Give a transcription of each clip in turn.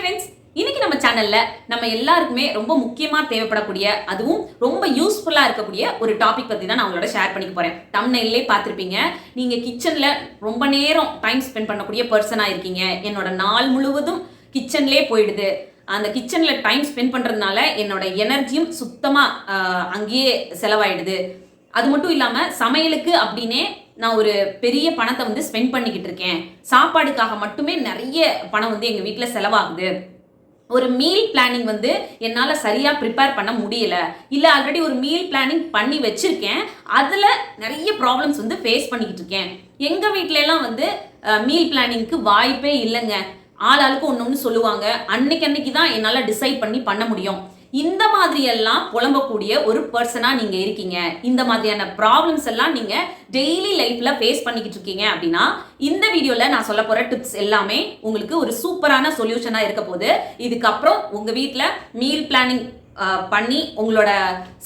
Friends, இன்னைக்கு நம்ம சேனல்ல நம்ம எல்லாருக்குமே ரொம்ப முக்கியமா தேவைப்படக்கூடிய அதுவும் ரொம்ப யூஸ்ஃபுல்லா இருக்கக்கூடிய ஒரு டாபிக் பத்தி தான் நான் உங்களோட ஷேர் பண்ணிக்க போறேன். தம்ப்நெயிலே பார்த்திருப்பீங்க. நீங்க கிச்சன்ல ரொம்ப நேரம் டைம் ஸ்பெண்ட் பண்ணக்கூடிய பர்சனா இருக்கீங்க. என்னோட நாள் முழுவதும் கிச்சன்லயே போயிடுது. அந்த கிச்சன்ல டைம் ஸ்பெண்ட் பண்றதுனால என்னோட எனர்ஜியும் சுத்தமா அங்கேயே செலவாயிடுது. அது மட்டும் இல்லாம சமையலுக்கு அப்படின்னே நான் ஒரு பெரிய பணத்தை வந்து ஸ்பெண்ட் பண்ணிக்கிட்டு இருக்கேன். சாப்பாடுக்காக மட்டுமே நிறைய பணம் வந்து எங்க வீட்டுல செலவாகுது. ஒரு மீல் பிளானிங் வந்து என்னால் சரியாக ப்ரிப்பேர் பண்ண முடியல, இல்லை ஆல்ரெடி ஒரு மீல் பிளானிங் பண்ணி வச்சுருக்கேன், அதில் நிறைய ப்ராப்ளம்ஸ் வந்து ஃபேஸ் பண்ணிக்கிட்டு இருக்கேன். எங்கள் வீட்டிலலாம் வந்து மீல் பிளானிங்க்கு வாய்ப்பே இல்லைங்க. ஆளுக்கு ஒன்று ஒன்று சொல்லுவாங்க. அன்னைக்கு தான் என்னால் டிசைட் பண்ணி பண்ண முடியும். இந்த மாதிரி எல்லாம் புலம்பக்கூடிய ஒரு பர்சனா நீங்க இருக்கீங்க. இந்த மாதிரியான ப்ராப்ளம்ஸ் எல்லாம் நீங்க டெய்லி லைஃப்ல ஃபேஸ் பண்ணிக்கிட்டு இருக்கீங்க அப்படின்னா இந்த வீடியோல நான் சொல்ல போற டிப்ஸ் எல்லாமே உங்களுக்கு ஒரு சூப்பரான சொல்யூஷனா இருக்க போகுது. இதுக்கப்புறம் உங்க வீட்டுல மீல் பிளானிங் பண்ணி உங்களோட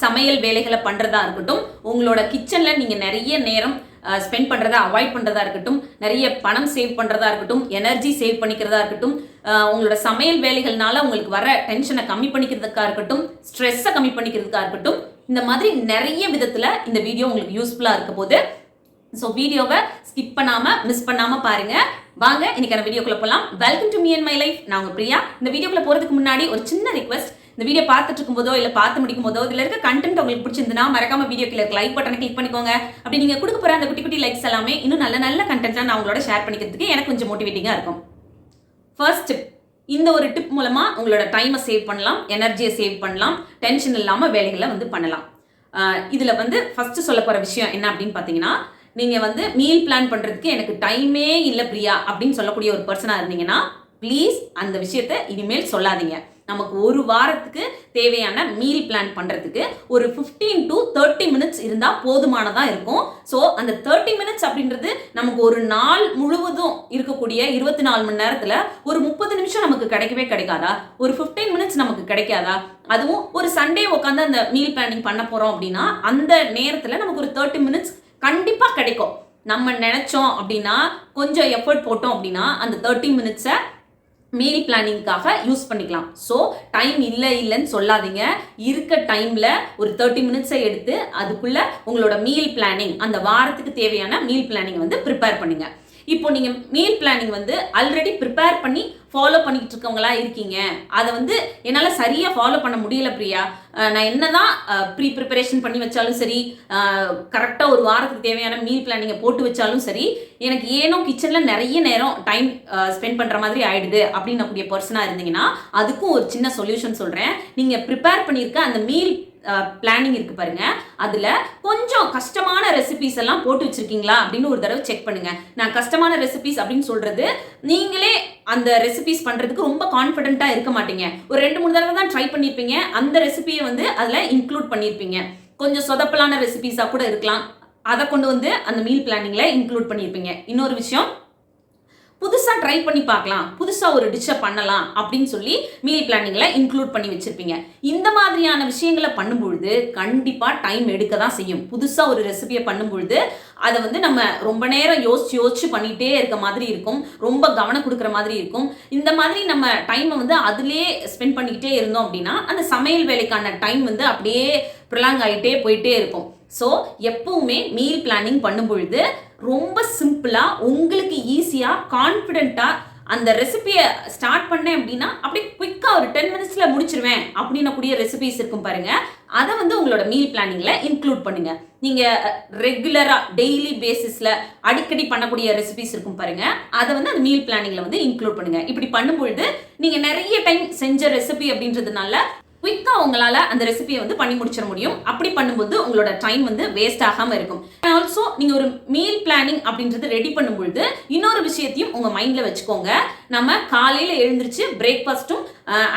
சமையல் வேலைகளை பண்றதா இருக்கட்டும், உங்களோட கிச்சன்ல நீங்க நிறைய நேரம் ஸ்பெண்ட் பண்றதா அவாய்ட் பண்றதா இருக்கட்டும், நிறைய பணம் சேவ் பண்றதா இருக்கட்டும், எனர்ஜி சேவ் பண்ணிக்கிறதா இருக்கட்டும், உங்களோட சமையல் வேலைகள்னால உங்களுக்கு வர டென்ஷனை கம்மி பண்ணிக்கிறதுக்கா இருக்கட்டும், ஸ்ட்ரெஸ்ஸை கம்மி பண்ணிக்கிறதுக்கா இருக்கட்டும், இந்த மாதிரி நிறைய விதத்துல இந்த வீடியோ உங்களுக்கு யூஸ்ஃபுல்லா இருக்க போது. ஸோ வீடியோவை ஸ்கிப் பண்ணாம மிஸ் பண்ணாம பாருங்க. வாங்க இன்னைக்கான வீடியோக்குள்ள போகலாம். Welcome to me and my life. நான் உங்க பிரியா. இந்த வீடியோக்குள்ள போறதுக்கு முன்னாடி ஒரு சின்ன ரிக்வெஸ்ட். இந்த வீடியோ பார்த்துட்டு இருக்கும் போதோ இல்லை பார்த்து முடிக்கும் போதோ இதில் இருக்க கண்டென்ட் உங்களுக்கு பிடிச்சிருந்தா மறக்காம வீடியோ கீழே லைக் பட்டனை கிளிக் பண்ணிக்கோங்க. அப்படி நீங்க கொடுக்க போற அந்த குட்டி குட்டி லைக்ஸ் எல்லாமே இன்னும் நல்ல நல்ல கண்டென்ட்லாம் நான் உங்களோட ஷேர் பண்ணிக்கிறதுக்கு எனக்கு கொஞ்சம் மோட்டிவேட்டிங்கா இருக்கும். First tip. இந்த ஒரு டிப் மூலமா உங்களோட டைமை சேவ் பண்ணலாம், எனர்ஜியை சேவ் பண்ணலாம், டென்ஷன் இல்லாம வேலைகளை வந்து பண்ணலாம். இதுல வந்து ஃபர்ஸ்ட் சொல்ல போற விஷயம் என்ன அப்படின்னு பாத்தீங்கன்னா, நீங்க வந்து மீல் பிளான் பண்றதுக்கு எனக்கு டைமே இல்லை பிரியா அப்படின்னு சொல்லக்கூடிய ஒரு பர்சனா இருந்தீங்கன்னா ப்ளீஸ் அந்த விஷயத்த இனிமேல் சொல்லாதீங்க. நமக்கு ஒரு வாரத்துக்கு தேவையான மீல் பிளான் பண்றதுக்கு ஒரு 15 to 30 மினிட்ஸ் இருந்தா போதுமானதா இருக்கும். ஸோ அந்த 30 மினிட்ஸ் அப்படின்றது நமக்கு ஒரு நாள் முழுவதும் இருக்கக்கூடிய 24 மணி நேரத்துல ஒரு 30 நிமிஷம் நமக்கு கிடைக்கவே கிடைக்காதா? ஒரு 15 மினிட்ஸ் நமக்கு கிடைக்காதா? அதுவும் ஒரு சண்டே உட்காந்து அந்த மீல் பிளானிங் பண்ண போறோம் அப்படின்னா அந்த நேரத்துல நமக்கு ஒரு 30 மினிட்ஸ் கண்டிப்பா கிடைக்கும். நம்ம நினைச்சோம் அப்படின்னா கொஞ்சம் எஃபர்ட் போட்டோம் அப்படின்னா அந்த 30 மினிட்ஸை மீல் பிளானிங்காக யூஸ் பண்ணிக்கலாம். ஸோ டைம் இல்லைன்னு சொல்லாதீங்க. இருக்க டைம்ல ஒரு 30 மினிட்ஸை எடுத்து அதுக்குள்ள உங்களோட மீல் பிளானிங், அந்த வாரத்துக்கு தேவையான மீல் பிளானிங் வந்து ப்ரிப்பேர் பண்ணுங்க. இப்போ நீங்க மீல் பிளானிங் வந்து ஆல்ரெடி ப்ரிப்பேர் பண்ணி ஃபாலோ பண்ணிக்கிட்டு இருக்கவங்களா இருக்கீங்க, அதை வந்து என்னால் சரியாக ஃபாலோ பண்ண முடியல பிரியா, நான் என்னதான் ப்ரிப்பரேஷன் பண்ணி வச்சாலும் சரி, கரெக்டாக ஒரு வாரத்துக்கு தேவையான மீல் பிளானிங்கை போட்டு வச்சாலும் சரி, எனக்கு ஏனோ கிச்சனில் நிறைய நேரம் டைம் ஸ்பெண்ட் பண்ணுற மாதிரி ஆயிடுது அப்படின்னக்கூடிய பர்சனாக இருந்தீங்கன்னா அதுக்கும் ஒரு சின்ன சொல்யூஷன் சொல்கிறேன். நீங்கள் ப்ரிப்பேர் பண்ணியிருக்க அந்த மீல் பிளானிங் இருக்கு பாருங்க, அதுல கொஞ்சம் கஷ்டமான ரெசிபிஸ் எல்லாம் போட்டு வச்சிருக்கீங்களா அப்படின்னு ஒரு தடவை செக் பண்ணுங்க. நான் கஷ்டமான ரெசிபிஸ் அப்படின்னு சொல்றது, நீங்களே அந்த ரெசிபிஸ் பண்றதுக்கு ரொம்ப கான்ஃபிடென்ட்டா இருக்க மாட்டீங்க. ஒரு 2-3 தடவை தான் ட்ரை பண்ணிருப்பீங்க, அந்த ரெசிபியை வந்து அதுல இன்க்ளூட் பண்ணிருப்பீங்க. கொஞ்சம் சொதப்பலான ரெசிபிஸா கூட இருக்கலாம், அதை கொண்டு வந்து அந்த மீல் பிளானிங்ல இன்க்ளூட் பண்ணிருப்பீங்க. இன்னொரு விஷயம், புதுசா ட்ரை பண்ணி பார்க்கலாம், புதுசா ஒரு டிஷ்ஷை பண்ணலாம் அப்படின்னு சொல்லி மீல் பிளானிங்ல இன்க்ளூட் பண்ணி வச்சிருப்பீங்க. இந்த மாதிரியான விஷயங்களை பண்ணும்பொழுது கண்டிப்பா டைம் எடுக்க தான் செய்யும். புதுசா ஒரு ரெசிபியை பண்ணும்பொழுது அதை வந்து நம்ம ரொம்ப நேரம் யோசிச்சு பண்ணிட்டே இருக்க மாதிரி இருக்கும், ரொம்ப கவனம் கொடுக்குற மாதிரி இருக்கும். இந்த மாதிரி நம்ம டைமை வந்து அதுலேயே ஸ்பெண்ட் பண்ணிக்கிட்டே இருந்தோம் அப்படின்னா அந்த சமையல் வேலைக்கான டைம் வந்து அப்படியே ப்ரொலாங் ஆகிட்டே போயிட்டே இருக்கும். ஸோ எப்பவுமே மீல் பிளானிங் பண்ணும் பொழுது ரொம்ப சிம்பிளா, உங்களுக்கு ஈஸியா, கான்ஃபிடென்ட்டா அந்த ரெசிபியை ஸ்டார்ட் பண்ணேன் அப்படின்னா அப்படியே குயிக்கா ஒரு 10 மினிட்ஸ்ல முடிச்சிருவேன் அப்படின்னு கூடிய ரெசிபிஸ் இருக்கும் பாருங்க, அதை வந்து உங்களோட மீல் பிளானிங்ல இன்க்ளூட் பண்ணுங்க. நீங்க ரெகுலரா டெய்லி பேசிஸ்ல அடிக்கடி பண்ணக்கூடிய ரெசிபிஸ் இருக்கும் பாருங்க, அதை வந்து அந்த மீல் பிளானிங்ல வந்து இன்க்ளூட் பண்ணுங்க. இப்படி பண்ணும்பொழுது நீங்க நிறைய டைம் செஞ்ச ரெசிபி அப்படின்றதுனால குயிக்கா உங்களால அந்த ரெசிபியை வந்து பண்ணி முடிச்சிட முடியும். அப்படி பண்ணும்போது உங்களோட டைம் வந்து வேஸ்ட் ஆகாம இருக்கும். ஆல்சோ நீங்க ஒரு மீல் பிளானிங் அப்படின்றது ரெடி பண்ணும்பொழுது இன்னொரு விஷயத்தையும் உங்க மைண்ட்ல வச்சுக்கோங்க. நம்ம காலையில எழுந்திருச்சு பிரேக்ஃபாஸ்ட்டும்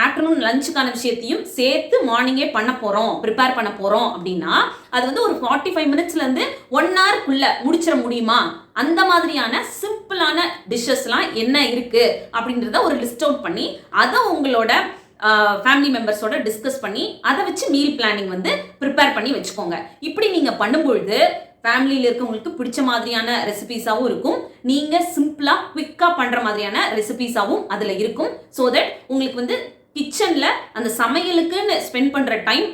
ஆஃப்டர்நூன் லஞ்சுக்கான விஷயத்தையும் சேர்த்து மார்னிங்கே பண்ண போறோம், ப்ரிப்பேர் பண்ண போறோம் அப்படின்னா அது வந்து ஒரு 45 மினிட்ஸ்ல இருந்து 1 ஹவர்க்குள்ள முடிச்சிட முடியுமா? அந்த மாதிரியான சிம்பிளான டிஷ்ஷஸ்லாம் என்ன இருக்கு அப்படின்றத ஒரு லிஸ்ட் அவுட் பண்ணி அதை உங்களோட ஃபேமிலி மெம்பர்ஸோட டிஸ்கஸ் பண்ணி அதை வச்சு மீல் பிளானிங் வந்து ப்ரிப்பேர் பண்ணி வச்சுக்கோங்க. இப்படி நீங்க பண்ணும்பொழுது ஃபேமிலியில் இருக்கவங்களுக்கு பிடிச்ச மாதிரியான ரெசிபீஸாகவும் இருக்கும். நீங்கள் சிம்பிளாக குவிக்காக பண்ணுற மாதிரியான ரெசிபீஸாகவும் அதில் இருக்கும். ஸோ தட் உங்களுக்கு வந்து கிச்சனில் அந்த சமையலுக்குன்னு ஸ்பெண்ட் பண்ணுற டைம்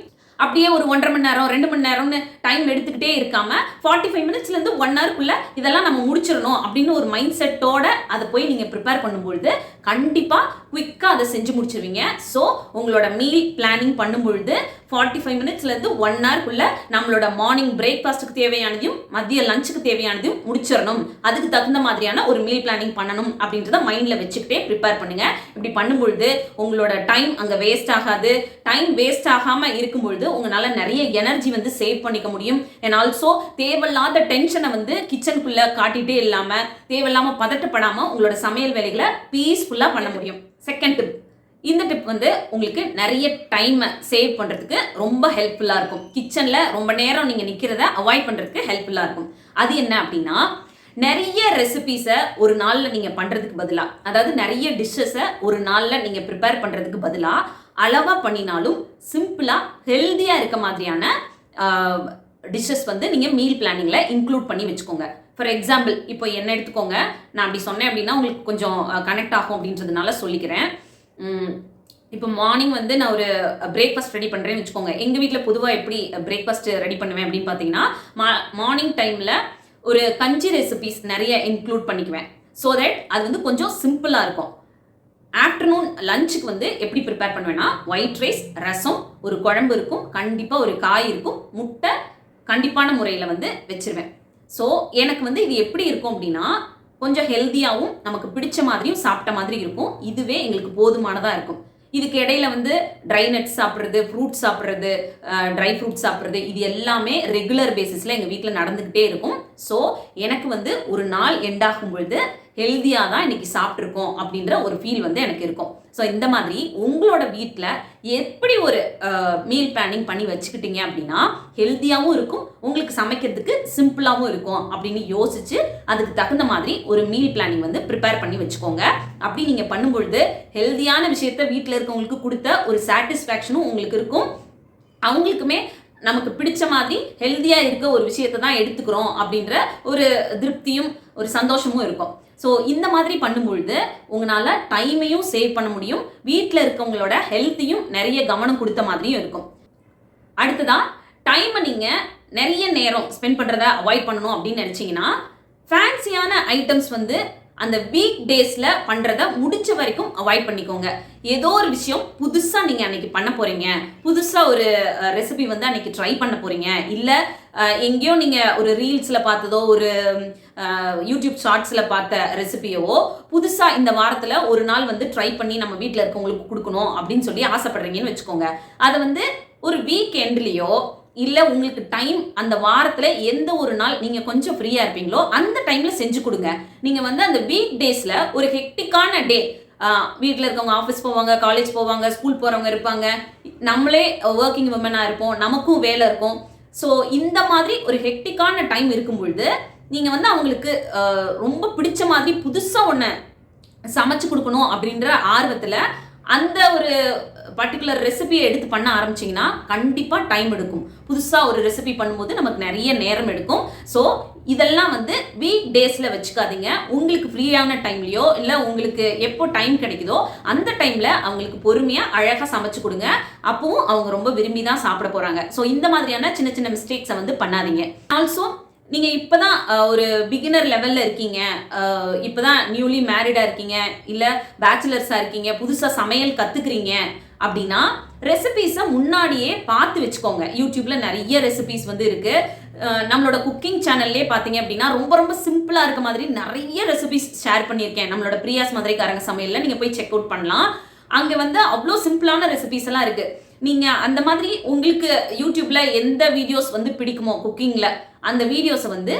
அப்படியே ஒரு 1.5 மணி நேரம் 2 மணி நேரம்னு டைம் எடுத்துக்கிட்டே இருக்காம 45 மினிட்ஸ்லேருந்து 1 ஹவருக்குள்ள இதெல்லாம் நம்ம முடிச்சிடணும் அப்படின்னு ஒரு மைண்ட் செட்டோட அதை போய் நீங்கள் ப்ரிப்பேர் பண்ணும்பொழுது கண்டிப்பாக குவிக்காக அதை செஞ்சு முடிச்சிருவீங்க. ஸோ உங்களோட மீல் பிளானிங் பண்ணும்பொழுது 45 மினிட்ஸ்லேருந்து 1 ஹவருக்குள்ள நம்மளோட மார்னிங் பிரேக்ஃபாஸ்ட்டுக்கு தேவையானதையும் மதிய லஞ்சுக்கு தேவையானதையும் முடிச்சிடணும். அதுக்கு தகுந்த மாதிரியான ஒரு மீல் பிளானிங் பண்ணணும் அப்படின்றத மைண்டில் வச்சுக்கிட்டே ப்ரிப்பேர் பண்ணுங்க. இப்படி பண்ணும்பொழுது உங்களோட டைம் அங்கே வேஸ்ட் ஆகாது. டைம் வேஸ்ட் ஆகாமல் இருக்கும்பொழுது உங்களால் நிறைய எனர்ஜி வந்து சேவ் பண்ணிக்க முடியும். அண்ட் ஆல்சோ தேவையில்லாத டென்ஷனை வந்து கிச்சனுக்குள்ள காட்டிகிட்டே இல்லாமல் தேவையில்லாமல் பதட்டப்படாமல் உங்களோட சமையல் வேலைகளை பீஸ்ஃபுல்லாக பண்ண முடியும். செகண்ட் டிப், இந்த டிப் வந்து உங்களுக்கு நிறைய டைமை சேவ் பண்ணுறதுக்கு ரொம்ப ஹெல்ப்ஃபுல்லாக இருக்கும். கிச்சனில் ரொம்ப நேரம் நீங்கள் நிற்கிறத அவாய்ட் பண்ணுறதுக்கு ஹெல்ப்ஃபுல்லாக இருக்கும். அது என்ன அப்படின்னா, நிறைய ரெசிபீஸை ஒரு நாளில் நீங்கள் பண்ணுறதுக்கு பதிலாக, அதாவது நிறைய டிஷ்ஷஸை ஒரு நாளில் நீங்கள் ப்ரிப்பேர் பண்ணுறதுக்கு பதிலாக அளவாக பண்ணினாலும் சிம்பிளாக ஹெல்த்தியாக இருக்க மாதிரியான டிஷ்ஷஸ் வந்து நீங்கள் மீல் பிளானிங்கில் இன்க்ளூட் பண்ணி வச்சுக்கோங்க. ஃபார் எக்ஸாம்பிள், இப்போ என்ன எடுத்துக்கோங்க, நான் அப்படி சொன்னேன் அப்படின்னா உங்களுக்கு கொஞ்சம் கனெக்ட் ஆகும் அப்படின்றதுனால சொல்லிக்கிறேன். இப்போ மார்னிங் வந்து நான் ஒரு பிரேக்ஃபாஸ்ட் ரெடி பண்ணுறேன்னு வச்சுக்கோங்க. எங்கள் வீட்டில் பொதுவாக எப்படி பிரேக்ஃபாஸ்ட் ரெடி பண்ணுவேன் அப்படின்னு பார்த்தீங்கன்னா, மார்னிங் டைமில் ஒரு கஞ்சி ரெசிபீஸ் நிறைய இன்க்ளூட் பண்ணிக்குவேன். ஸோ தட் அது வந்து கொஞ்சம் சிம்பிளாக இருக்கும். ஆஃப்டர்நூன் லஞ்சுக்கு வந்து எப்படி ப்ரிப்பேர் பண்ணுவேன்னா, ஒயிட் ரைஸ், ரசம், ஒரு குழம்பு இருக்கும், கண்டிப்பாக ஒரு காய் இருக்கும், முட்டை கண்டிப்பான முறையில் வந்து வச்சிருவேன். ஸோ எனக்கு வந்து இது எப்படி இருக்கும் அப்படின்னா, கொஞ்சம் ஹெல்த்தியாகவும் நமக்கு பிடிச்ச மாதிரியும் சாப்பிட்ட மாதிரி இருக்கும். இதுவே எங்களுக்கு போதுமானதாக இருக்கும். இதுக்கு இடையில வந்து ட்ரை நட்ஸ் சாப்பிட்றது, ஃப்ரூட்ஸ் சாப்பிட்றது, ட்ரை ஃப்ரூட்ஸ் சாப்பிட்றது, இது எல்லாமே ரெகுலர் பேசிஸில் எங்கள் வீட்டில் நடந்துக்கிட்டே இருக்கும். ஸோ எனக்கு வந்து ஒரு நாள் எண்ட் ஆகும் பொழுது ஹெல்த்தியாக தான் இன்னைக்கு சாப்பிட்ருக்கோம் அப்படின்ற ஒரு ஃபீல் வந்து எனக்கு இருக்கும். ஸோ இந்த மாதிரி உங்களோட வீட்டில் எப்படி ஒரு மீல் பிளானிங் பண்ணி வச்சுக்கிட்டீங்க அப்படின்னா ஹெல்த்தியாகவும் இருக்கும், உங்களுக்கு சமைக்கிறதுக்கு சிம்பிளாகவும் இருக்கும் அப்படின்னு யோசிச்சு அதுக்கு தகுந்த மாதிரி ஒரு மீல் பிளானிங் வந்து ப்ரிப்பேர் பண்ணி வச்சுக்கோங்க. அப்படி நீங்கள் பண்ணும்பொழுது ஹெல்த்தியான விஷயத்த வீட்டில் இருக்கவங்களுக்கு கொடுத்த ஒரு சாட்டிஸ்ஃபேக்ஷனும் உங்களுக்கு இருக்கும். அவங்களுக்குமே நமக்கு பிடிச்ச மாதிரி ஹெல்த்தியாக இருக்க ஒரு விஷயத்தை தான் எடுத்துக்கிறோம் அப்படின்ற ஒரு திருப்தியும் ஒரு சந்தோஷமும் இருக்கும். ஸோ இந்த மாதிரி பண்ணும்பொழுது உங்களால் டைமையும் சேவ் பண்ண முடியும், வீட்டில் இருக்கவங்களோட ஹெல்த்தையும் நிறைய கவனம் கொடுத்த மாதிரியும் இருக்கும். அடுத்ததான், டைமை நீங்கள் நிறைய நேரம் ஸ்பெண்ட் பண்ணுறதை அவாய்ட் பண்ணணும் அப்படின்னு நினச்சிங்கன்னா, ஃபேன்சியான ஐட்டம்ஸ் வந்து அந்த வீக் டேஸில் பண்ணுறத முடிஞ்ச வரைக்கும் அவாய்ட் பண்ணிக்கோங்க. ஏதோ ஒரு விஷயம் புதுசாக நீங்கள் அன்றைக்கி பண்ண போகிறீங்க, புதுசாக ஒரு ரெசிபி வந்து அன்றைக்கி ட்ரை பண்ண போகிறீங்க, இல்லை எங்கேயோ நீங்கள் ஒரு ரீல்ஸில் பார்த்ததோ ஒரு யூடியூப் ஷார்ட்ஸில் பார்த்த ரெசிபியவோ புதுசாக இந்த வாரத்தில் ஒரு நாள் வந்து ட்ரை பண்ணி நம்ம வீட்டில் இருக்கவங்களுக்கு கொடுக்கணும் அப்படின்னு சொல்லி ஆசைப்படுறீங்கன்னு வச்சுக்கோங்க. அதை வந்து ஒரு வீக் எண்ட்லேயோ இல்லை உங்களுக்கு டைம் அந்த வாரத்தில் எந்த ஒரு நாள் நீங்கள் கொஞ்சம் ஃப்ரீயாக இருப்பீங்களோ அந்த டைமில் செஞ்சு கொடுங்க. நீங்கள் வந்து அந்த வீக் டேஸில் ஒரு ஹெக்டிக்கான டே, வீட்டில் இருக்கவங்க ஆஃபீஸ் போவாங்க, காலேஜ் போவாங்க, ஸ்கூல் போகிறவங்க இருப்பாங்க, நம்மளே ஒர்க்கிங் விமனாக இருப்போம், நமக்கும் வேலை இருக்கும். ஸோ இந்த மாதிரி ஒரு ஹெக்டிக்கான டைம் இருக்கும் பொழுது நீங்கள் வந்து அவங்களுக்கு ரொம்ப பிடிச்ச மாதிரி புதுசாக ஒன்று சமைச்சு கொடுக்கணும் அப்படின்ற ஆர்வத்தில் அந்த ஒரு பர்டிகுலர் ரெசிபியை எடுத்து பண்ண ஆரம்பிச்சிங்கன்னா கண்டிப்பாக டைம் எடுக்கும். புதுசாக ஒரு ரெசிபி பண்ணும்போது நமக்கு நிறைய நேரம் எடுக்கும். ஸோ இதெல்லாம் வந்து வீக் டேஸில் வச்சுக்காதீங்க. உங்களுக்கு ஃப்ரீயான டைம்லையோ இல்லை உங்களுக்கு எப்போ டைம் கிடைக்குதோ அந்த டைமில் அவங்களுக்கு பொறுமையாக அழகாக சமைச்சு கொடுங்க. அப்பவும் அவங்க ரொம்ப விரும்பி தான் சாப்பிட போகிறாங்க. ஸோ இந்த மாதிரியான சின்ன சின்ன மிஸ்டேக்ஸை வந்து பண்ணாதீங்க. ஆல்சோ நீங்கள் இப்போ தான் ஒரு பிகினர் லெவலில் இருக்கீங்க, இப்போ தான் நியூலி மேரிடாக இருக்கீங்க, இல்லை பேச்சுலர்ஸாக இருக்கீங்க, புதுசாக சமையல் கற்றுக்குறீங்க அப்படின்னா ரெசிபீஸை முன்னாடியே பார்த்து வச்சுக்கோங்க. யூடியூப்பில் நிறைய ரெசிபீஸ் வந்து இருக்குது. நம்மளோட குக்கிங் சேனல்லே பார்த்தீங்க அப்படின்னா ரொம்ப ரொம்ப சிம்பிளாக இருக்க மாதிரி நிறைய ரெசிபீஸ் ஷேர் பண்ணியிருக்கேன். நம்மளோட பிரியாஸ் மதுரைக்காரங்க சமையலில் நீங்கள் போய் செக் அவுட் பண்ணலாம். அங்கே வந்து அவ்வளோ சிம்பிளான ரெசிபீஸ் எல்லாம் இருக்குது. நீங்கள் அந்த மாதிரி உங்களுக்கு யூடியூப்பில் எந்த வீடியோஸ் வந்து பிடிக்குமோ குக்கிங்கில் அந்த வீடியோஸை வந்து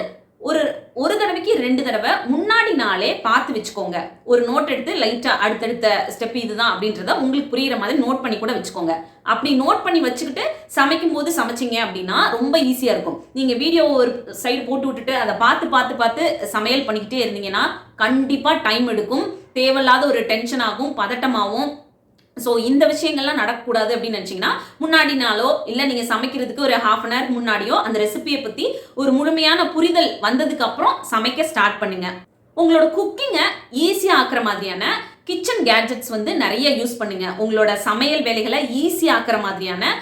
ஒரு தடவைக்கு 2 தடவை முன்னாடி நாளே பார்த்து வச்சுக்கோங்க. ஒரு நோட் எடுத்து லைட்டாக அடுத்தடுத்த ஸ்டெப் இதுதான் அப்படின்றத உங்களுக்கு புரிகிற மாதிரி நோட் பண்ணி கூட வச்சுக்கோங்க. அப்படி நோட் பண்ணி வச்சுக்கிட்டு சமைக்கும் போது சமைச்சிங்க அப்படின்னா ரொம்ப ஈஸியாக இருக்கும். நீங்கள் வீடியோ ஒரு சைடு போட்டு விட்டுட்டு அதை பார்த்து சமையல் பண்ணிக்கிட்டே இருந்தீங்கன்னா கண்டிப்பாக டைம் எடுக்கும், தேவையில்லாத ஒரு டென்ஷன் ஆகும், பதட்டமாகவும் ஸோ இந்த விஷயங்கள்லாம் நடக்கக்கூடாது அப்படின்னு நினச்சிங்கன்னா முன்னாடி நாளோ இல்லை நீங்கள் சமைக்கிறதுக்கு ஒரு ½ அன் ஹவர் முன்னாடியோ அந்த ரெசிபியை பற்றி ஒரு முழுமையான புரிதல் வந்ததுக்கு அப்புறம் சமைக்க ஸ்டார்ட் பண்ணுங்க. உங்களோட குக்கிங்கை ஈஸியாக ஆக்குற மாதிரியான கிச்சன் கேட்ஜெட்ஸ் வந்து நிறைய யூஸ் பண்ணுங்க. உங்களோட சமையல் வேலைகளை ஈஸியாக ஆக்குற மாதிரியான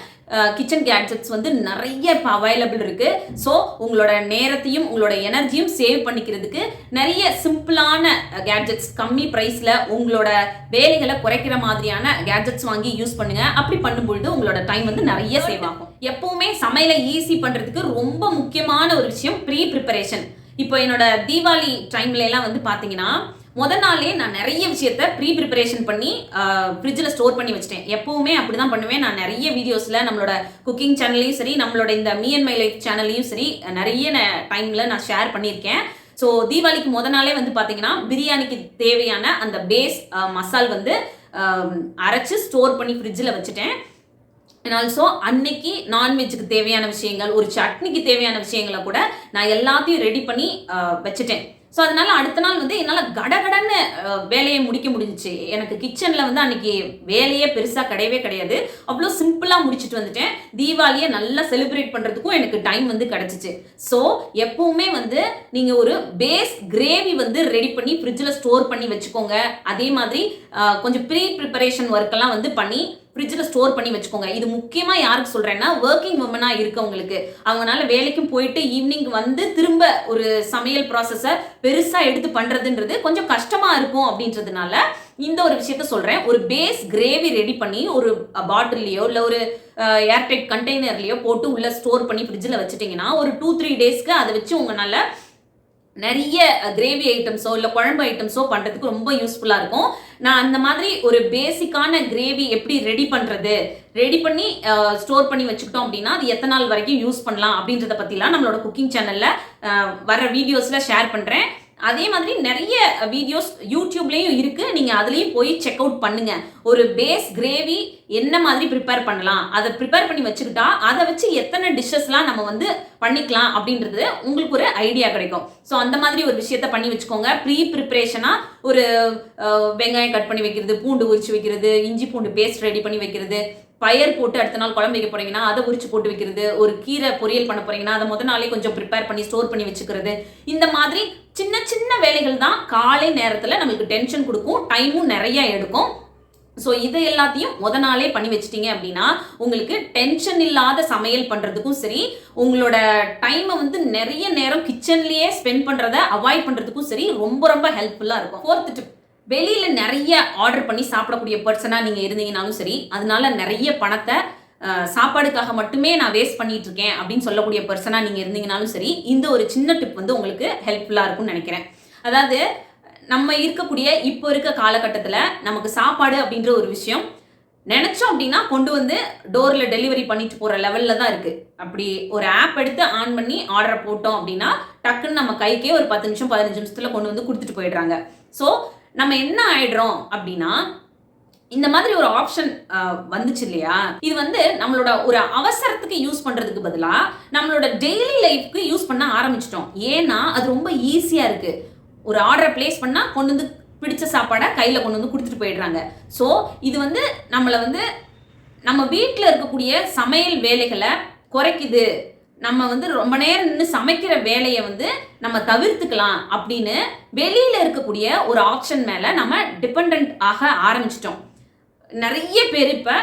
கிச்சன் கேட்ஜெட்ஸ் வந்து நிறைய இப்போ அவைலபிள் இருக்கு. ஸோ உங்களோட நேரத்தையும் உங்களோட எனர்ஜியும் சேவ் பண்ணிக்கிறதுக்கு நிறைய சிம்பிளான கேட்ஜெட்ஸ் கம்மி ப்ரைஸில் உங்களோட வேலைகளை குறைக்கிற மாதிரியான கேட்ஜெட்ஸ் வாங்கி யூஸ் பண்ணுங்க. அப்படி பண்ணும்பொழுது உங்களோட டைம் வந்து நிறைய சேவ் ஆகும். எப்பவுமே சமையலை ஈஸி பண்ணுறதுக்கு ரொம்ப முக்கியமான ஒரு விஷயம் ப்ரீ ப்ரிப்பரேஷன். இப்போ என்னோட தீபாவளி டைம்ல எல்லாம் வந்து பார்த்தீங்கன்னா முதல் நாளே நான் நிறைய விஷயத்த ப்ரீ ப்ரிப்பரேஷன் பண்ணி ஃப்ரிட்ஜில் ஸ்டோர் பண்ணி வச்சிட்டேன். எப்பவுமே அப்படி தான் பண்ணுவேன். நான் நிறைய வீடியோஸில் நம்மளோட குக்கிங் சேனல்லையும் சரி, நம்மளோட இந்த மீ அண்ட் மை லைஃப் சேனல்லையும் சரி நிறைய டைமில் நான் ஷேர் பண்ணியிருக்கேன். ஸோ தீபாவளிக்கு முதல் நாளே வந்து பார்த்தீங்கன்னா பிரியாணிக்கு தேவையான அந்த பேஸ் மசால் வந்து அரைச்சி ஸ்டோர் பண்ணி ஃப்ரிட்ஜில் வச்சுட்டேன். அண்ட் ஆல்சோ அன்னைக்கு நான்வெஜ்ஜுக்கு தேவையான விஷயங்கள், ஒரு சட்னிக்கு தேவையான விஷயங்களை கூட நான் எல்லாத்தையும் ரெடி பண்ணி வச்சுட்டேன். ஸோ அதனால அடுத்த நாள் வந்து என்னால் கடகடன்னு வேலையை முடிக்க முடிஞ்சிச்சு. எனக்கு கிச்சனில் வந்து அன்னைக்கு வேலையே பெருசாக கிடையவே கிடையாது. அவ்வளோ சிம்பிளாக முடிச்சுட்டு வந்துட்டேன். தீபாவளியை நல்லா செலிப்ரேட் பண்ணுறதுக்கும் எனக்கு டைம் வந்து கிடச்சிச்சு. ஸோ எப்பவுமே வந்து நீங்கள் ஒரு பேஸ் கிரேவி வந்து ரெடி பண்ணி ஃப்ரிட்ஜில் ஸ்டோர் பண்ணி வச்சுக்கோங்க. அதே மாதிரி கொஞ்சம் ப்ரீ ப்ரிப்பரேஷன் ஒர்க்கெல்லாம் வந்து பண்ணி ஃப்ரிட்ஜில் ஸ்டோர் பண்ணி வச்சுக்கோங்க. இது முக்கியமாக யாருக்கு சொல்கிறேன்னா, ஒர்க்கிங் உமனாக இருக்கவங்களுக்கு. அவங்களால வேலைக்கும் போயிட்டு ஈவினிங் வந்து திரும்ப ஒரு சமையல் ப்ராசஸை பெருசாக எடுத்து பண்ணுறதுன்றது கொஞ்சம் கஷ்டமாக இருக்கும். அப்படின்றதுனால இந்த ஒரு விஷயத்த சொல்கிறேன். ஒரு பேஸ் கிரேவி ரெடி பண்ணி ஒரு பாட்டில்லையோ இல்லை ஒரு ஏர்டைட் கண்டெய்னர்லையோ போட்டு உள்ளே ஸ்டோர் பண்ணி ஃப்ரிட்ஜில் வச்சுட்டிங்கன்னா ஒரு 2-3 டேஸ்க்கு அதை வச்சு உங்களால் நிறைய கிரேவி ஐட்டம்ஸோ இல்லை குழம்பு ஐட்டம்ஸோ பண்ணுறதுக்கு ரொம்ப யூஸ்ஃபுல்லாக இருக்கும். நான் அந்த மாதிரி ஒரு பேசிக்கான கிரேவி எப்படி ரெடி பண்ணுறது, ரெடி பண்ணி ஸ்டோர் பண்ணி வச்சுக்கிட்டோம் அப்படின்னா அது எத்தனை நாள் வரைக்கும் யூஸ் பண்ணலாம் அப்படின்றத பற்றிலாம் நம்மளோட குக்கிங் சேனலில் வர வீடியோஸில் ஷேர் பண்ணுறேன். அதே மாதிரி நிறைய வீடியோஸ் யூடியூப்லேயும் இருக்குது. நீங்கள் அதுலேயும் போய் செக் அவுட் பண்ணுங்கள். ஒரு பேஸ் கிரேவி என்ன மாதிரி ப்ரிப்பேர் பண்ணலாம், அதை ப்ரிப்பேர் பண்ணி வச்சுக்கிட்டா அதை வச்சு எத்தனை டிஷ்ஷஸ்லாம் நம்ம வந்து பண்ணிக்கலாம் அப்படின்றது உங்களுக்கு ஒரு ஐடியா கிடைக்கும். ஸோ அந்த மாதிரி ஒரு விஷயத்த பண்ணி வச்சுக்கோங்க. ப்ரீ ப்ரிப்பரேஷனாக ஒரு வெங்காயம் கட் பண்ணி வைக்கிறது, பூண்டு உரிச்சு வைக்கிறது, இஞ்சி பூண்டு பேஸ்ட் ரெடி பண்ணி வைக்கிறது, பயர் போட்டு அடுத்த நாள் குழம்பு வைக்க போறீங்கன்னா அதை உரிச்சு போட்டு வைக்கிறது, ஒரு கீரை பொரியல் பண்ண போறீங்கன்னா அதை முதல் நாளே கொஞ்சம் ப்ரிப்பேர் பண்ணி ஸ்டோர் பண்ணி வச்சுக்கிறது. இந்த மாதிரி சின்ன சின்ன வேலைகள் தான் காலை நேரத்தில் நம்மளுக்கு டென்ஷன் கொடுக்கும், டைமும் நிறைய எடுக்கும். ஸோ இது எல்லாத்தையும் முத நாளே பண்ணி வச்சிட்டீங்க அப்படின்னா உங்களுக்கு டென்ஷன் இல்லாத சமையல் பண்ணுறதுக்கும் சரி, உங்களோட டைமை வந்து நிறைய நேரம் கிச்சன்லேயே ஸ்பெண்ட் பண்ணுறதை அவாய்ட் பண்ணுறதுக்கும் சரி ரொம்ப ரொம்ப ஹெல்ப்ஃபுல்லாக இருக்கும். 4th டிப், வெளியில் நிறைய ஆர்டர் பண்ணி சாப்பிடக்கூடிய பர்சனாக நீங்கள் இருந்தீங்கன்னாலும் சரி, அதனால நிறைய பணத்தை சாப்பாடுக்காக மட்டுமே நான் வேஸ்ட் பண்ணிட்டு இருக்கேன் அப்படின்னு சொல்லக்கூடிய பர்சனாக நீங்கள் இருந்தீங்கனாலும் சரி, இந்த ஒரு சின்ன டிப் வந்து உங்களுக்கு ஹெல்ப்ஃபுல்லாக இருக்கும்னு நினைக்கிறேன். அதாவது நம்ம இருக்கக்கூடிய இப்போ இருக்க காலகட்டத்தில் நமக்கு சாப்பாடு அப்படின்ற ஒரு விஷயம் நினச்சோம் அப்படின்னா கொண்டு வந்து டோரில் டெலிவரி பண்ணிட்டு போகிற லெவலில் தான் இருக்குது. அப்படி ஒரு ஆப் எடுத்து ஆன் பண்ணி ஆர்டரை போட்டோம் அப்படின்னா டக்குன்னு நம்ம கைக்கே ஒரு 10 நிமிஷம் 15 நிமிஷத்தில் கொண்டு வந்து கொடுத்துட்டு போயிடுறாங்க. ஸோ நம்ம என்ன ஆயிடுறோம் அப்படின்னா, இந்த மாதிரி ஒரு ஆப்ஷன் வந்துச்சு இல்லையா, இது வந்து நம்மளோட ஒரு அவசரத்துக்கு யூஸ் பண்றதுக்கு பதிலா நம்மளோட டெய்லி லைஃப்க்கு யூஸ் பண்ண ஆரம்பிச்சிட்டோம். ஏன்னா அது ரொம்ப ஈஸியா இருக்கு. ஒரு ஆர்டரை பிளேஸ் பண்ணா கொண்டு வந்து பிடிச்ச சாப்பாடை கையில கொண்டு வந்து கொடுத்துட்டு போயிடுறாங்க. ஸோ இது வந்து நம்மளை வந்து நம்ம வீட்டில் இருக்கக்கூடிய சமையல் வேலைகளை குறைக்குது, நம்ம வந்து ரொம்ப நேரம் நின்று சமைக்கிற வேலையை வந்து நம்ம தவிர்த்துக்கலாம் அப்படின்னு வெளியில இருக்கக்கூடிய ஒரு ஆப்ஷன் மேல நம்ம டிபெண்ட் ஆக ஆரம்பிச்சிட்டோம். நிறைய பேர் இப்போ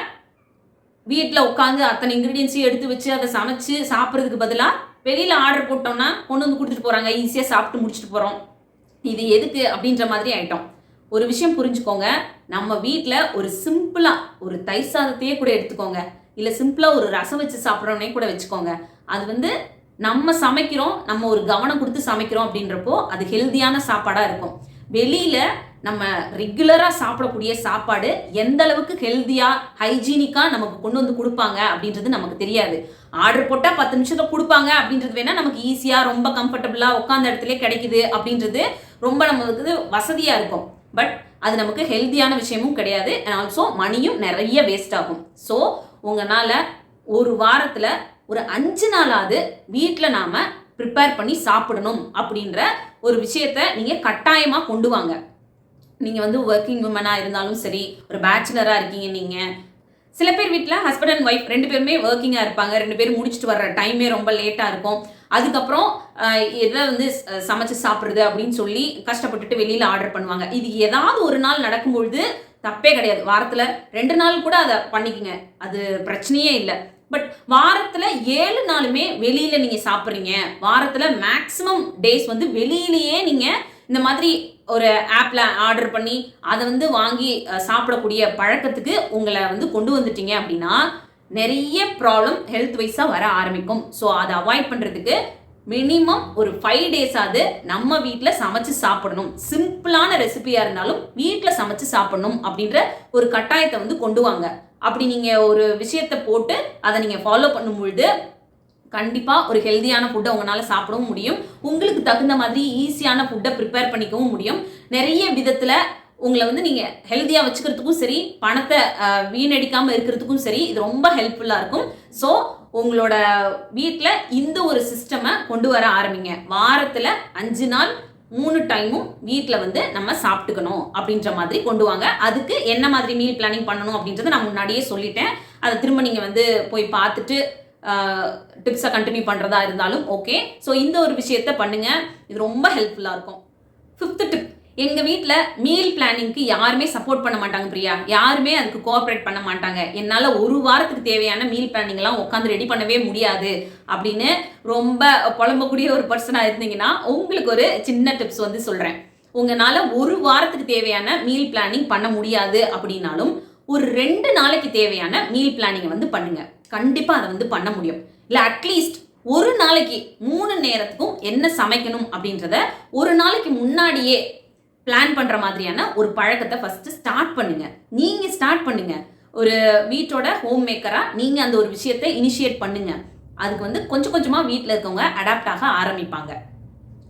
வீட்டில் உட்காந்து அத்தனை இன்க்ரீடியன்ஸையும் எடுத்து வச்சு அதை சமைச்சு சாப்பிட்றதுக்கு பதிலாக வெளியில் ஆர்டர் போட்டோம்னா கொண்டு வந்து கொடுத்துட்டு போகிறாங்க, ஈஸியாக சாப்பிட்டு முடிச்சுட்டு போகிறோம். இது எதுக்கு அப்படின்ற மாதிரி ஆயிட்டோம். ஒரு விஷயம் புரிஞ்சுக்கோங்க, நம்ம வீட்டில் ஒரு சிம்பிளாக ஒரு தயிர் சாதத்தையே கூட எடுத்துக்கோங்க, இல்லை சிம்பிளாக ஒரு ரசம் வச்சு சாப்பிட்றோன்னே கூட வச்சுக்கோங்க. அது வந்து நம்ம சமைக்கிறோம், நம்ம ஒரு கவனம் கொடுத்து சமைக்கிறோம் அப்படின்றப்போ அது ஹெல்தியான சாப்பாடாக இருக்கும். வெளியில் நம்ம ரெகுலராக சாப்பிடக்கூடிய சாப்பாடு எந்த அளவுக்கு ஹெல்தியாக ஹைஜீனிக்காக நமக்கு கொண்டு வந்து கொடுப்பாங்க அப்படின்றது நமக்கு தெரியாது. ஆர்டர் போட்டால் 10 நிமிஷத்தில் கொடுப்பாங்க அப்படின்றது வேணால் நமக்கு ஈஸியாக ரொம்ப கம்ஃபர்டபுளாக உட்காந்த இடத்துல கிடைக்குது அப்படின்றது ரொம்ப நமக்கு வசதியாக இருக்கும். பட் அது நமக்கு ஹெல்தியான விஷயமும் கிடையாது. அண்ட் ஆல்சோ மணியும் நிறைய வேஸ்ட் ஆகும். ஸோ உங்களால் ஒரு வாரத்தில் ஒரு 5 நாளாவது வீட்டில் நாம் ப்ரிப்பேர் பண்ணி சாப்பிடணும் அப்படின்ற ஒரு விஷயத்த நீங்கள் கட்டாயமாக கொண்டு வாங்க. நீங்கள் வந்து ஒர்க்கிங் உமனாக இருந்தாலும் சரி, ஒரு பேச்சுலராக இருக்கீங்க நீங்கள், சில பேர் வீட்டில் ஹஸ்பண்ட் அண்ட் ஒய்ஃப் 2 பேருமே ஒர்க்கிங்காக இருப்பாங்க, 2 பேரும் முடிச்சுட்டு வர்ற டைமே ரொம்ப லேட்டாக இருக்கும். அதுக்கப்புறம் எதை வந்து சமைச்சு சாப்பிட்றது அப்படின்னு சொல்லி கஷ்டப்பட்டுட்டு வெளியில் ஆர்டர் பண்ணுவாங்க. இது ஏதாவது ஒரு நாள் நடக்கும்பொழுது தப்பே கிடையாது. வாரத்தில் 2 நாள் கூட அதை பண்ணிக்கங்க, அது பிரச்சனையே இல்லை. பட் வாரத்தில் 7 நாளுமே வெளியில் நீங்கள் சாப்பிட்றீங்க, வாரத்தில் மேக்ஸிமம் டேஸ் வந்து வெளியிலேயே நீங்கள் இந்த மாதிரி ஒரு ஆப்பில் ஆர்டர் பண்ணி அதை வந்து வாங்கி சாப்பிடக்கூடிய பழக்கத்துக்கு உங்களை வந்து கொண்டு வந்துட்டீங்க அப்படின்னா நிறைய ப்ராப்ளம் ஹெல்த் வைஸாக வர ஆரம்பிக்கும். ஸோ அதை அவாய்ட் பண்ணுறதுக்கு மினிமம் ஒரு 5 டேஸாவது நம்ம வீட்டில் சமைச்சு சாப்பிடணும். சிம்பிளான ரெசிபியாக இருந்தாலும் வீட்டில் சமைச்சு சாப்பிடணும் அப்படின்ற ஒரு கட்டாயத்தை வந்து கொண்டு வாங்க. அப்படி நீங்கள் ஒரு விஷயத்தை போட்டு அதை நீங்கள் ஃபாலோ பண்ணும்பொழுது கண்டிப்பாக ஒரு ஹெல்தியான ஃபுட்டை உங்களால் சாப்பிடவும் முடியும். உங்களுக்கு தகுந்த மாதிரி ஈஸியான ஃபுட்டை ப்ரிப்பேர் பண்ணிக்கவும் முடியும். நிறைய விதத்தில் உங்களை வந்து நீங்கள் ஹெல்த்தியாக வச்சுக்கிறதுக்கும் சரி, பணத்தை வீணடிக்காமல் இருக்கிறதுக்கும் சரி, இது ரொம்ப ஹெல்ப்ஃபுல்லாக இருக்கும். ஸோ உங்களோட வீட்டில் இந்த ஒரு சிஸ்டமை கொண்டு வர ஆரம்பிங்க. வாரத்தில் 5 நாள் 3 டைமும் வீட்டில் வந்து நம்ம சாப்பிட்டுக்கணும் அப்படின்ற மாதிரி கொண்டு வாங்க. அதுக்கு என்ன மாதிரி மீல் பிளானிங் பண்ணணும் அப்படின்றத நான் முன்னாடியே சொல்லிட்டேன். அதை திரும்ப நீங்கள் வந்து போய் பார்த்துட்டு டிப்ஸை கண்டினியூ பண்ணுறதா இருந்தாலும் ஓகே. ஸோ இந்த ஒரு விஷயத்த பண்ணுங்கள், இது ரொம்ப ஹெல்ப்ஃபுல்லாக இருக்கும். 5th டிப், எங்கள் வீட்டில் மீல் பிளானிங்க்கு யாருமே சப்போர்ட் பண்ண மாட்டாங்க பிரியா, யாருமே அதுக்கு கோஆப்ரேட் பண்ண மாட்டாங்க, என்னால் ஒரு வாரத்துக்கு தேவையான மீல் பிளானிங்லாம் உட்காந்து ரெடி பண்ணவே முடியாது அப்படின்னு ரொம்ப புலம்பக்கூடிய ஒரு பர்சனாக இருந்தீங்கன்னா உங்களுக்கு ஒரு சின்ன டிப்ஸ் வந்து சொல்கிறேன். உங்களால் ஒரு வாரத்துக்கு தேவையான மீல் பிளானிங் பண்ண முடியாது அப்படின்னாலும் ஒரு 2 நாளைக்கு தேவையான மீல் பிளானிங்கை வந்து பண்ணுங்க. கண்டிப்பாக அதை வந்து பண்ண முடியும். இல்லை அட்லீஸ்ட் ஒரு நாளைக்கு 3 நேரத்துக்கும் என்ன சமைக்கணும் அப்படின்றத ஒரு நாளைக்கு முன்னாடியே பிளான் பண்ணுற மாதிரியான ஒரு பழக்கத்தை ஃபஸ்ட்டு ஸ்டார்ட் பண்ணுங்க. நீங்கள் ஸ்டார்ட் பண்ணுங்க. ஒரு வீட்டோட ஹோம் மேக்கராக நீங்கள் அந்த ஒரு விஷயத்தை இனிஷியேட் பண்ணுங்க. அதுக்கு வந்து கொஞ்சம் கொஞ்சமாக வீட்டில் இருக்கவங்க அடாப்ட் ஆக ஆரம்பிப்பாங்க.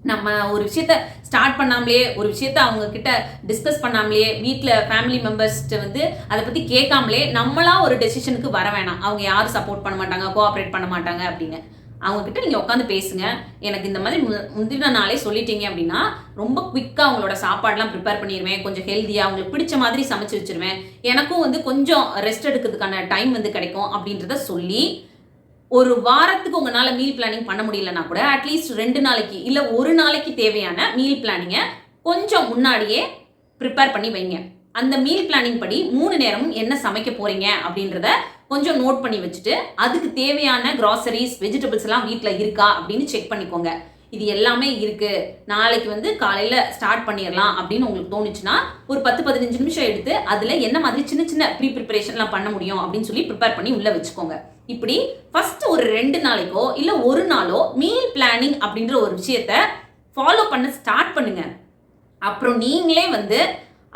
நம்ம ஒரு விஷயத்த ஸ்டார்ட் பண்ணாமலே, ஒரு விஷயத்த அவங்க கிட்ட டிஸ்கஸ் பண்ணாமலே, வீட்டில் ஃபேமிலி மெம்பர்ஸ்ட்டு வந்து அதை பற்றி கேட்காமலே நம்மளா ஒரு டெசிஷனுக்கு வர வேணாம். அவங்க யாரும் சப்போர்ட் பண்ண மாட்டாங்க, கோஆப்ரேட் பண்ண மாட்டாங்க அப்படின்னு அவங்கக்கிட்ட நீங்கள் உட்காந்து பேசுங்க. எனக்கு இந்த மாதிரி முந்தின நாளே சொல்லிட்டீங்க அப்படின்னா ரொம்ப குயிக்காக அவங்களோட சாப்பாடெலாம் ப்ரிப்பேர் பண்ணிடுவேன், கொஞ்சம் ஹெல்த்தியாக அவங்களுக்கு பிடிச்ச மாதிரி சமைச்சு வச்சுருவேன், எனக்கும் வந்து கொஞ்சம் ரெஸ்ட் எடுக்கிறதுக்கான டைம் வந்து கிடைக்கும் அப்படின்றத சொல்லி ஒரு வாரத்துக்கு உங்களால் மீல் பிளானிங் பண்ண முடியலன்னா கூட அட்லீஸ்ட் 2 நாளைக்கு இல்லை ஒரு நாளைக்கு தேவையான மீல் பிளானிங்கை கொஞ்சம் முன்னாடியே ப்ரிப்பேர் பண்ணி வைங்க. அந்த மீல் பிளானிங் படி 3 நேரமும் என்ன சமைக்க போறீங்க அப்படின்றத கொஞ்சம் நோட் பண்ணி வச்சுட்டு அதுக்கு தேவையான கிராசரிஸ், வெஜிடபிள்ஸ் எல்லாம் வீட்டில் இருக்கா அப்படின்னு செக் பண்ணிக்கோங்க. இது எல்லாமே இருக்கு, நாளைக்கு வந்து காலையில ஸ்டார்ட் பண்ணிடலாம் அப்படின்னு உங்களுக்கு தோணுச்சுன்னா ஒரு 10-15 நிமிஷம் எடுத்து அதுல என்ன மாதிரி சின்ன சின்ன ப்ரிப்பரேஷன்லாம் பண்ண முடியும் அப்படின்னு சொல்லி ப்ரிப்பேர் பண்ணி உள்ள வச்சுக்கோங்க. இப்படி ஃபர்ஸ்ட் ஒரு 2 நாளைக்கோ இல்ல ஒரு நாளோ மீல் பிளானிங் அப்படின்ற ஒரு விஷயத்த ஃபாலோ பண்ண ஸ்டார்ட் பண்ணுங்க. அப்புறம் நீங்களே வந்து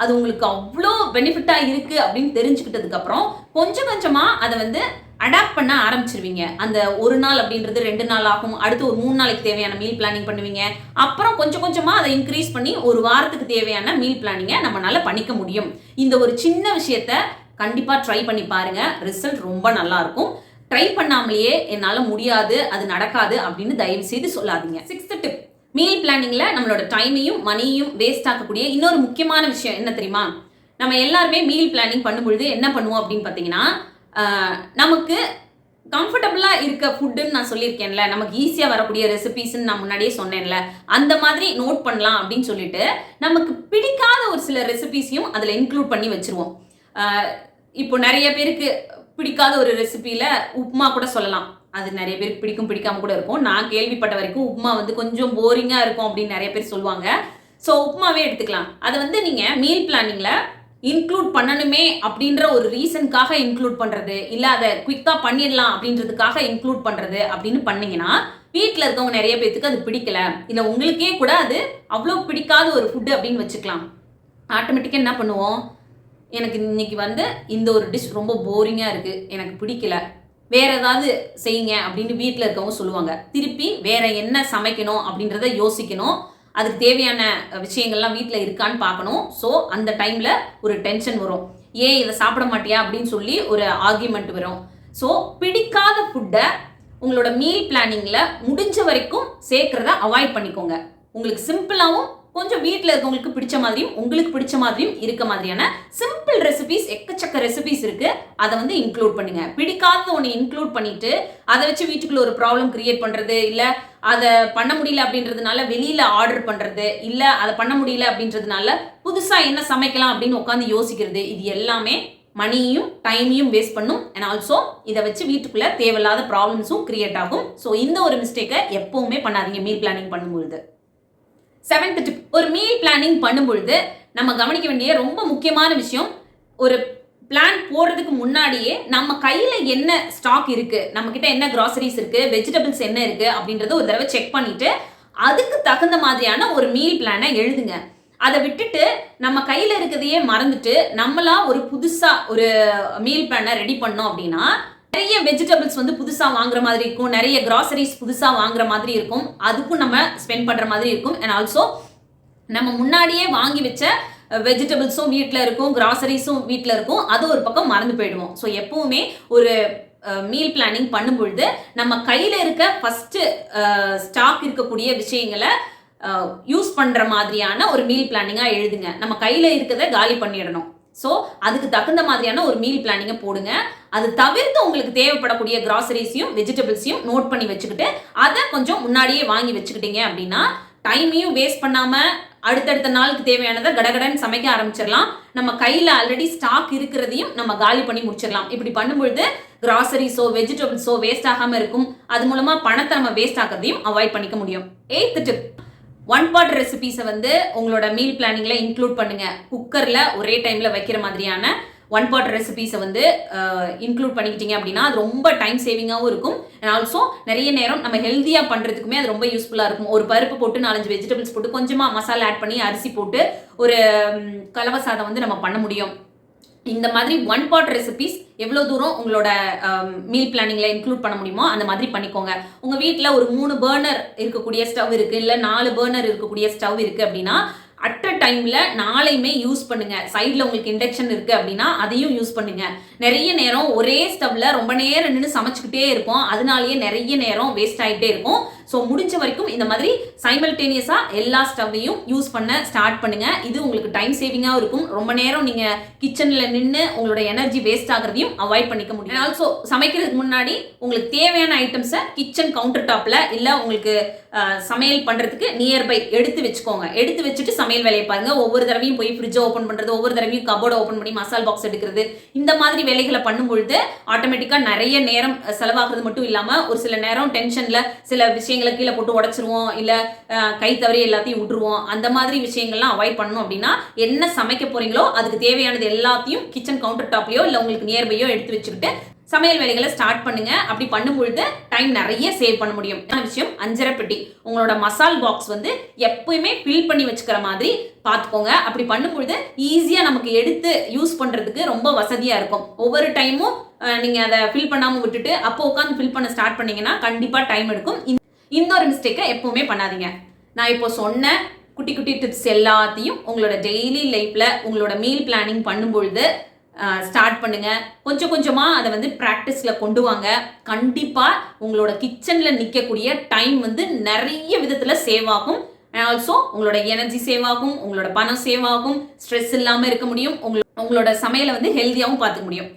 அது உங்களுக்கு அவ்வளோ பெனிஃபிட்டா இருக்கு அப்படின்னு தெரிஞ்சுக்கிட்டதுக்கு அப்புறம் கொஞ்சம் கொஞ்சமா அதை வந்து அடாப்ட் பண்ண ஆரம்பிச்சிருவீங்க. அந்த ஒரு நாள் அப்படின்றது 2 நாள் ஆகும், அடுத்து ஒரு 3 நாளைக்கு தேவையான மீல் பிளானிங் பண்ணுவீங்க, அப்புறம் கொஞ்சம் கொஞ்சமா அதை இன்க்ரீஸ் பண்ணி ஒரு வாரத்துக்கு தேவையான மீல் பிளானிங்கை நம்மளால பண்ணிக்க முடியும். இந்த ஒரு சின்ன விஷயத்த கண்டிப்பா ட்ரை பண்ணி பாருங்க, ரிசல்ட் ரொம்ப நல்லா இருக்கும். ட்ரை பண்ணாமலேயே என்னால முடியாது, அது நடக்காது அப்படின்னு தயவு செய்து சொல்லாதீங்க. 6th டிப், மீல் பிளானிங்ல நம்மளோட டைமையும் மணியையும் வேஸ்ட் ஆக்கக்கூடிய இன்னொரு முக்கியமான விஷயம் என்ன தெரியுமா? நம்ம எல்லாருமே மீல் பிளானிங் பண்ணும்பொழுது என்ன பண்ணுவோம் அப்படின்னு பார்த்தீங்கன்னா, நமக்கு கம்ஃபர்டபுளாக இருக்க ஃபுட்டுன்னு நான் சொல்லியிருக்கேன்ல, நமக்கு ஈஸியாக வரக்கூடிய ரெசிபீஸ்ன்னு நான் முன்னாடியே சொன்னேன்ல, அந்த மாதிரி நோட் பண்ணலாம் அப்படின்னு சொல்லிட்டு நமக்கு பிடிக்காத ஒரு சில ரெசிபீஸையும் அதில் இன்க்ளூட் பண்ணி வச்சுருவோம். இப்போ நிறைய பேருக்கு பிடிக்காத ஒரு ரெசிபியில் உப்புமா கூட சொல்லலாம். அது நிறைய பேருக்கு பிடிக்கும், பிடிக்காம கூட இருக்கும். நான் கேள்விப்பட்ட வரைக்கும் உப்புமா வந்து கொஞ்சம் போரிங்காக இருக்கும் அப்படின்னு நிறைய பேர் சொல்லுவாங்க. ஸோ உப்புமாவே எடுத்துக்கலாம். அதை வந்து நீங்கள் மீல் பிளானிங்கில் இன்க்ளூட் பண்ணணுமே அப்படின்ற ஒரு ரீசனுக்காக இன்க்ளூட் பண்ணுறது, இல்லை அதை குயிக்காக பண்ணிடலாம் அப்படின்றதுக்காக இன்க்ளூட் பண்ணுறது அப்படின்னு பண்ணிங்கன்னா வீட்டில் இருக்கவங்க நிறைய பேருக்கு அது பிடிக்கல, இல்லை உங்களுக்கே கூட அது அவ்வளோ பிடிக்காத ஒரு ஃபுட்டு அப்படின்னு வச்சுக்கலாம். ஆட்டோமேட்டிக்காக என்ன பண்ணுவோம், எனக்கு இன்னைக்கு வந்து இந்த ஒரு டிஷ் ரொம்ப போரிங்காக இருக்குது, எனக்கு பிடிக்கல, வேற ஏதாவது செய்யுங்க அப்படின்னு வீட்டில் இருக்கவங்க சொல்லுவாங்க. திருப்பி வேற என்ன சமைக்கணும் அப்படின்றத யோசிக்கணும். அதுக்கு தேவையான விஷயங்கள்லாம் வீட்டில் இருக்கான்னு பார்க்கணும். ஸோ அந்த டைமில் ஒரு டென்ஷன் வரும், ஏன் இதை சாப்பிட மாட்டியா அப்படின்னு சொல்லி ஒரு ஆர்கியூமெண்ட் வரும். ஸோ பிடிக்காத ஃபுட்டை உங்களோட மீல் பிளானிங்கில் முடிஞ்ச வரைக்கும் சேர்க்கிறத அவாய்ட் பண்ணிக்கோங்க. உங்களுக்கு சிம்பிளாகவும் கொஞ்சம் வீட்டில் இருக்கவங்களுக்கு பிடிச்ச மாதிரியும் உங்களுக்கு பிடிச்ச மாதிரியும் இருக்க மாதிரியான சிம்பிள் ரெசிபிஸ், எக்கச்சக்க ரெசிபிஸ் இருக்கு. அதை வந்து இன்க்ளூட் பண்ணுங்க. பிடிக்காத ஒன்று இன்க்ளூட் பண்ணிட்டு அதை வச்சு வீட்டுக்குள்ள ஒரு ப்ராப்ளம் கிரியேட் பண்றது, இல்ல அதை பண்ண முடியல அப்படின்றதுனால வெளியில ஆர்டர் பண்றது, இல்ல அதை பண்ண முடியல அப்படின்றதுனால புதுசா என்ன சமைக்கலாம் அப்படின்னு உட்காந்து யோசிக்கிறது, இது எல்லாமே மணியும் டைமையும் வேஸ்ட் பண்ணும். அண்ட் ஆல்சோ இதை வச்சு வீட்டுக்குள்ள தேவையில்லாத ப்ராப்ளம்ஸும் கிரியேட் ஆகும். ஸோ இந்த ஒரு மிஸ்டேக்கை எப்பவுமே பண்ணாதீங்க மீல் பிளானிங் பண்ணும்பொழுது. 7th டிப், ஒரு மீல் பிளானிங் பண்ணும்பொழுது நம்ம கவனிக்க வேண்டிய ரொம்ப முக்கியமான விஷயம், ஒரு பிளான் போடுறதுக்கு முன்னாடியே நம்ம கையில என்ன ஸ்டாக் இருக்கு, நம்ம கிட்ட என்ன கிராசரிஸ் இருக்கு, வெஜிடபிள்ஸ் என்ன இருக்கு அப்படின்றத ஒரு தடவை செக் பண்ணிட்டு அதுக்கு தகுந்த மாதிரியான ஒரு மீல் பிளானை எழுதுங்க. அதை விட்டுட்டு நம்ம கையில இருக்கிறதையே மறந்துட்டு நம்மளா ஒரு புதுசா ஒரு மீல் பிளானை ரெடி பண்ணோம் அப்படின்னா நிறைய வெஜிடபிள்ஸ் வந்து புதுசா வாங்குற மாதிரி இருக்கும், நிறைய கிராசரிஸ் புதுசா வாங்குற மாதிரி இருக்கும், அதுக்கும் நம்ம ஸ்பெண்ட் பண்ற மாதிரி இருக்கும். அண்ட் ஆல்சோ நம்ம முன்னாடியே வாங்கி வச்ச வெஜிடபிள்ஸும் வீட்டில் இருக்கும், கிராசரிஸும் வீட்டில் இருக்கும், அது ஒரு பக்கம் மறந்து போயிடுவோம். ஸோ எப்பவுமே ஒரு மீல் பிளானிங் பண்ணும்பொழுது நம்ம கையில் இருக்க ஃபர்ஸ்ட் ஸ்டாக் இருக்கக்கூடிய விஷயங்களை யூஸ் பண்ற மாதிரியான ஒரு மீல் பிளானிங்கா எழுதுங்க. நம்ம கையில இருக்கிறத காலி பண்ணிடணும். ஸோ அதுக்கு தகுந்த மாதிரியான ஒரு மீல் பிளானிங்கை போடுங்க. அது தவிர்த்து உங்களுக்கு தேவைப்படக்கூடிய கிராசரிஸையும் வெஜிடபிள்ஸையும் நோட் பண்ணி வச்சுக்கிட்டு அதை கொஞ்சம் முன்னாடியே வாங்கி வச்சுக்கிட்டீங்க அப்படின்னா டைமையும் வேஸ்ட் பண்ணாம அடுத்தடுத்த நாளுக்கு தேவையானதை கடகடன்னு சமைக்க ஆரம்பிச்சிடலாம். நம்ம கையில ஆல்ரெடி ஸ்டாக் இருக்கிறதையும் நம்ம காலி பண்ணி முடிச்சிடலாம். இப்படி பண்ணும்பொழுது கிராசரிஸோ வெஜிடபிள்ஸோ வேஸ்ட் ஆகாம இருக்கும். அது மூலமா பணத்தை நம்ம வேஸ்ட் ஆகிறதையும் அவாய்ட் பண்ணிக்க முடியும். 8th டிப், 1 pot ரெசிபிஸை வந்து உங்களோட மீல் பிளானிங்ல இன்க்ளூட் பண்ணுங்க. குக்கர்ல ஒரே டைம்ல வைக்கிற மாதிரியான 1 pot ரெசிபிஸை வந்து இன்க்ளூட் பண்ணிக்கிட்டீங்க அப்படின்னா அது ரொம்ப டைம் சேவிங்காகவும் இருக்கும். அண்ட் ஆல்சோ நிறைய நேரம் நம்ம ஹெல்த்தியாக பண்ணுறதுக்குமே அது ரொம்ப யூஸ்ஃபுல்லாக இருக்கும். ஒரு பருப்பு போட்டு 4-5 வெஜிடபிள்ஸ் போட்டு கொஞ்சமாக மசாலா ஆட் பண்ணி அரிசி போட்டு ஒரு கலவை சாதம் வந்து நம்ம பண்ண முடியும். இந்த மாதிரி 1 pot ரெசிபிஸ் எவ்வளோ தூரம் உங்களோட மீல் பிளானிங்ல இன்க்ளூட் பண்ண முடியுமோ அந்த மாதிரி பண்ணிக்கோங்க. உங்க வீட்டில் ஒரு 3 பர்னர் இருக்கக்கூடிய ஸ்டவ் இருக்கு, இல்லை 4 பர்னர் இருக்கக்கூடிய ஸ்டவ் இருக்கு அப்படின்னா அட் அ டைம்ல 4யுமே யூஸ் பண்ணுங்க. சைட்ல உங்களுக்கு இண்டக்ஷன் இருக்கு அப்படின்னா அதையும் யூஸ் பண்ணுங்க. நிறைய நேரம் ஒரே ஸ்டவ்ல ரொம்ப நேரம் நின்று சமைச்சுக்கிட்டே இருப்போம், அதனாலேயே நிறைய நேரம் வேஸ்ட் ஆகிட்டே இருக்கும். ஸோ முடிஞ்ச வரைக்கும் இந்த மாதிரி சைமல்டேனியஸா எல்லா ஸ்டவ்வையும் யூஸ் பண்ண ஸ்டார்ட் பண்ணுங்க. இது உங்களுக்கு டைம் சேவிங்காகவும் இருக்கும். ரொம்ப நேரம் நீங்க கிச்சன்ல நின்று உங்களோட எனர்ஜி வேஸ்ட் ஆகிறதையும் அவாய்ட் பண்ணிக்க முடியும். ஆல்சோ சமைக்கிறதுக்கு முன்னாடி உங்களுக்கு தேவையான ஐட்டம்ஸை கிச்சன் கவுண்டர் டாப்ல இல்லை உங்களுக்கு சமையல் பண்றதுக்கு நியர்பை எடுத்து வச்சுக்கோங்க. எடுத்து வச்சுட்டு சமையல் வேலையை பாருங்க. ஒவ்வொரு தடவையும் போய் ஃப்ரிட்ஜை ஓப்பன் பண்றது, ஒவ்வொரு தடவையும் கபோர்டை ஓப்பன் பண்ணி மசால் பாக்ஸ் எடுக்கிறது, இந்த மாதிரி வேலைகளை பண்ணும்பொழுது ஆட்டோமேட்டிக்கா நிறைய நேரம் செலவாகிறது மட்டும் இல்லாம ஒரு சில நேரம் டென்ஷன்ல சில விஷயங்களை கீழே போட்டு உடைச்சிருவோம், இல்ல கை தவறி எல்லாத்தையும் விட்டுருவோம். அந்த மாதிரி விஷயங்கள்லாம் அவாய்ட் பண்ணணும் அப்படின்னா என்ன சமைக்க போறீங்களோ அதுக்கு தேவையானது எல்லாத்தையும் கிச்சன் கவுண்டர் டாப்லயோ இல்லை உங்களுக்கு நியர்பையோ எடுத்து வச்சுக்கிட்டு சமையல் வேலைகளை ஸ்டார்ட் பண்ணுங்க. அப்படி பண்ணும்பொழுது டைம் நிறைய சேவ் பண்ண முடியும். விஷயம் 5.5 பெட்டி உங்களோட மசால் பாக்ஸ் வந்து எப்பயுமே ஃபில் பண்ணி வச்சுக்கிற மாதிரி பார்த்துக்கோங்க. அப்படி பண்ணும்பொழுது ஈஸியா நமக்கு எடுத்து யூஸ் பண்றதுக்கு ரொம்ப வசதியா இருக்கும். ஒவ்வொரு டைமும் நீங்க அதை ஃபில் பண்ணாம விட்டுட்டு அப்போ உட்காந்து ஃபில் பண்ண ஸ்டார்ட் பண்ணீங்கன்னா கண்டிப்பா டைம் எடுக்கும். இந்த ஒரு மிஸ்டேக்கை எப்பவுமே பண்ணாதீங்க. நான் இப்போ சொன்ன குட்டி குட்டி டிப்ஸ் எல்லாத்தையும் உங்களோட டெய்லி லைஃப்ல உங்களோட மீல் பிளானிங் பண்ணும்பொழுது ஸ்டார்ட் பண்ணுங்க. கொஞ்சம் கொஞ்சமா அதை வந்து பிராக்டிஸ்ல கொண்டு வாங்க. கண்டிப்பா உங்களோட கிச்சன்ல நிற்கக்கூடிய டைம் வந்து நிறைய விதத்துல சேவ் ஆகும். அண்ட் ஆல்சோ உங்களோட எனர்ஜி சேவ் ஆகும், உங்களோட பணம் சேவ் ஆகும், ஸ்ட்ரெஸ் இல்லாம இருக்க முடியும், உங்களோட சமையலை வந்து ஹெல்த்தியாகவும் பார்த்துக்க முடியும்.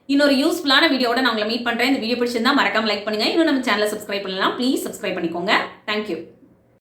இன்னொரு யூஸ்ஃபுல்லான வீடியோட நான் உங்களை மீட் பண்றேன். இந்த வீடியோ பிடிச்சிருந்தா மறக்காம லைக் பண்ணுங்க. இன்னும் நம்ம சேனலை சப்ஸ்கிரைப் பண்ணலாம், ப்ளீஸ் சப்ஸ்கிரைப் பண்ணிக்கோங்க. தேங்க்யூ.